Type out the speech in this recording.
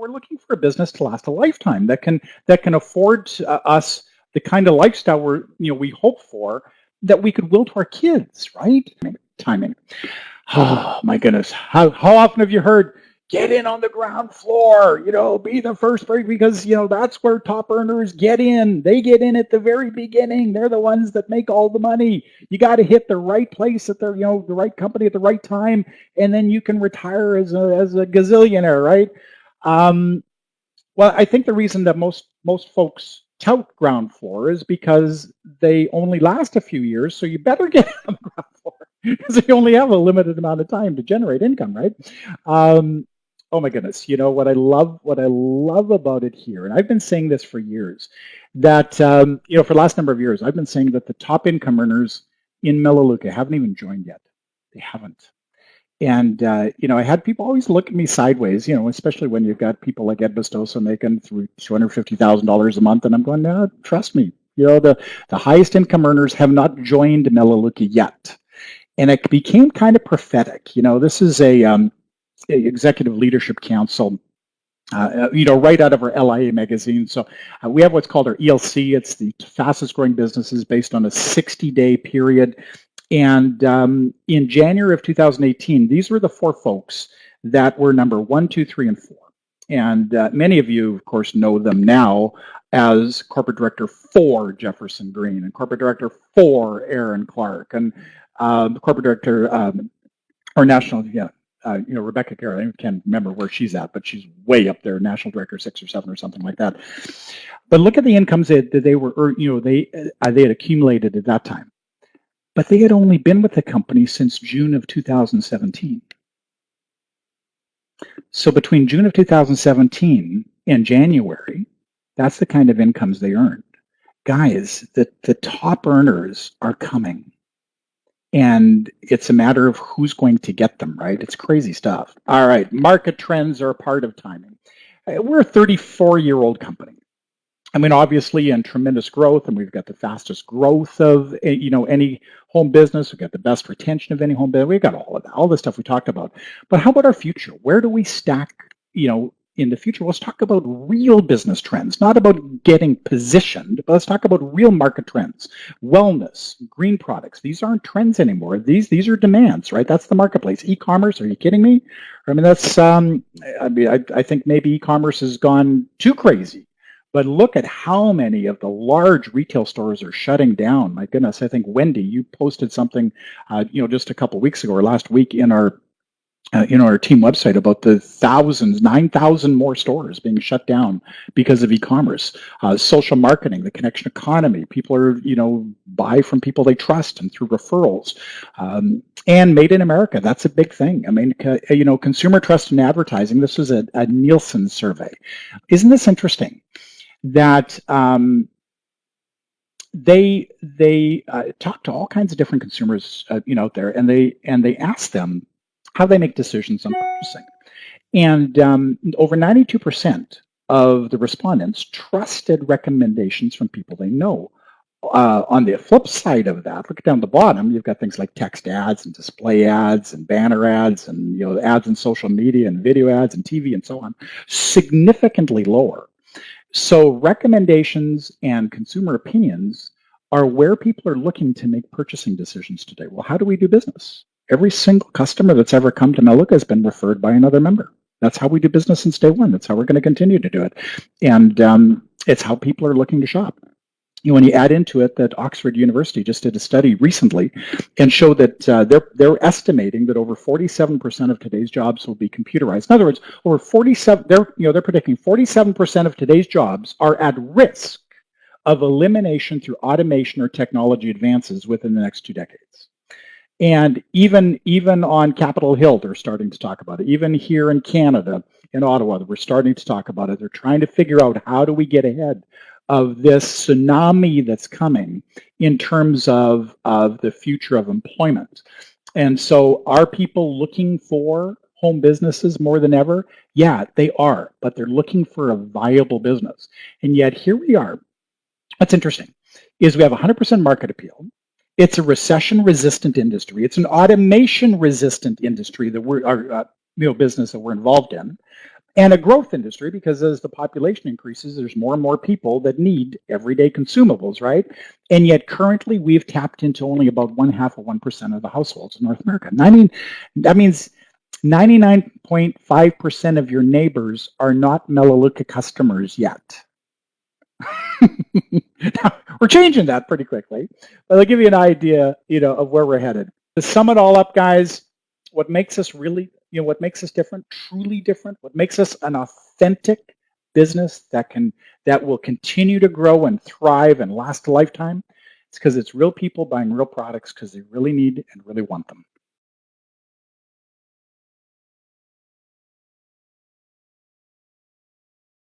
we're looking for a business to last a lifetime that can afford us the kind of lifestyle we hope for, that we could will to our kids, right? Timing. Oh my goodness. How often have you heard, get in on the ground floor, be the first break, because that's where top earners get in. They get in at the very beginning. They're the ones that make all the money. You got to hit the right place at the right company at the right time, and then you can retire as a gazillionaire, right? Well, I think the reason that most folks tout ground floor is because they only last a few years, so you better get on the ground floor because you only have a limited amount of time to generate income, right? Oh my goodness! What I love about it here, and I've been saying this for years, that for the last number of years, I've been saying that the top income earners in Melaleuca haven't even joined yet. They haven't. And, I had people always look at me sideways, especially when you've got people like Ed Bastosa making through $250,000 a month. And I'm going, no, trust me, the highest income earners have not joined Melaleuca yet. And it became kind of prophetic. This is a executive leadership council, right out of our LIA magazine. So we have what's called our ELC. It's the fastest growing businesses based on a 60-day period. And in January of 2018, these were the four folks that were number 1, 2, 3, and 4. And many of you, of course, know them now as corporate director for Jefferson Green and corporate director for Aaron Clark and corporate director or national, Rebecca Garrett. I can't remember where she's at, but she's way up there, national director 6 or 7 or something like that. But look at the incomes that they were, they had accumulated at that time. But they had only been with the company since June of 2017. So between June of 2017 and January, that's the kind of incomes they earned. Guys, the top earners are coming. And it's a matter of who's going to get them, right? It's crazy stuff. All right, market trends are a part of timing. We're a 34-year-old company. I mean, obviously, in tremendous growth, and we've got the fastest growth of any home business. We've got the best retention of any home business. We've got all of that, all the stuff we talked about. But how about our future? Where do we stack, in the future? Let's talk about real business trends, not about getting positioned, but let's talk about real market trends. Wellness, green products. These aren't trends anymore. These are demands, right? That's the marketplace. E-commerce. Are you kidding me? I mean, that's. I think maybe e-commerce has gone too crazy. But look at how many of the large retail stores are shutting down. My goodness, I think Wendy, you posted something, just a couple of weeks ago or last week in our team website about the 9,000 more stores being shut down because of e-commerce. Social marketing, the connection economy. People are, buy from people they trust and through referrals. And made in America, that's a big thing. I mean, consumer trust in advertising. This was a Nielsen survey. Isn't this interesting? That they talk to all kinds of different consumers, out there, and they ask them how they make decisions on purchasing. And over 92% of the respondents trusted recommendations from people they know. On the flip side of that, look down the bottom, you've got things like text ads and display ads and banner ads and ads in social media and video ads and TV and so on, significantly lower. So recommendations and consumer opinions are where people are looking to make purchasing decisions today. Well, how do we do business? Every single customer that's ever come to Melaleuca has been referred by another member. That's how we do business since day one. That's how we're going to continue to do it. And it's how people are looking to shop. When you add into it that Oxford University just did a study recently and showed that they're estimating that over 47% of today's jobs will be computerized. In other words, over 47, they're predicting 47% of today's jobs are at risk of elimination through automation or technology advances within the next 2 decades. And even on Capitol Hill, they're starting to talk about it. Even here in Canada, in Ottawa, we're starting to talk about it. They're trying to figure out, how do we get ahead of this tsunami that's coming in terms of the future of employment. And so are people looking for home businesses more than ever? Yeah, they are, but they're looking for a viable business. And yet here we are. What's interesting is we have 100% market appeal. It's a recession-resistant industry. It's an automation-resistant industry that we're our business that we're involved in. and a growth industry, because as the population increases, there's more and more people that need everyday consumables, right? And yet currently we've tapped into only about 0.5% of the households in North America. I mean, that means 99.5% of your neighbors are not Melaleuca customers yet. Now, we're changing that pretty quickly, but I'll give you an idea, of where we're headed. To sum it all up, guys, what makes us really, what makes us different, truly different, what makes us an authentic business that will continue to grow and thrive and last a lifetime, it's because it's real people buying real products because they really need and really want them.